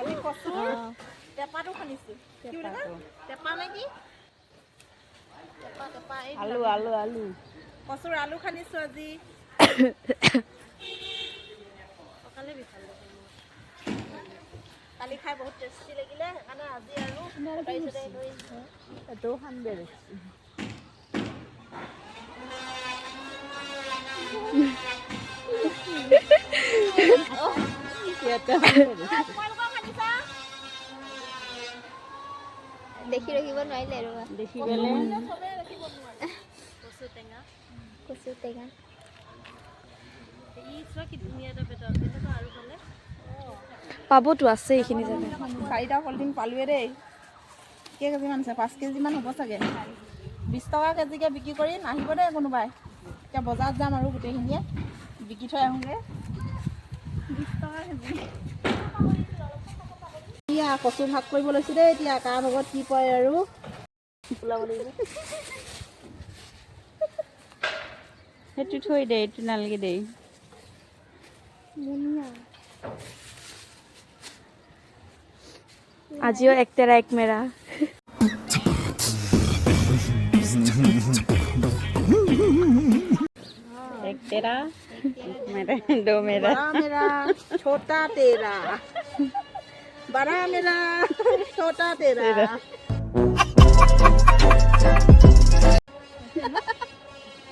আজি কচু টেপাটো খানিছো কি বুলি কয় টেপা নে কি টেপা এই আলু কচুৰ আলু খানিছো আজি সকালে বিফাল কালি খাই বহুত টেষ্টি লাগিলে সেইকাৰণে আজি আৰু তাৰপিছতে লৈ এটাও খান বেৰে দেখি ৰাখিব নোৱাৰিলে আৰু দেখি পেলাই কচু টেঙা পাবতো আছে এইখিনি জেগা 4টা কলডিল পালোৱে দেই কেই কেজিমান আছে 5 কেজিমান হ'ব চাগে 20 টকা কেজিকে বিক্ৰী কৰি নাহিব দেই কোনোবাই এতিয়া বজাৰত যাম আৰু গোটেইখিনিয়ে বিক্ৰী থৈ আহোঁগৈ 20 টকা কেজি এতিয়া কচু ভাগ কৰিব লৈছোঁ দেই এতিয়া কাৰ ভাগত কি পৰে আৰু ওলাব লাগিব সেইটো থৈ দে এইটো নালাগে দে আজিও এক তেৰা এক মেৰা एक तेरा मेरा दो मेरा बड़ा मेरा छोटा तेरा बड़ा मेरा छोटा तेरा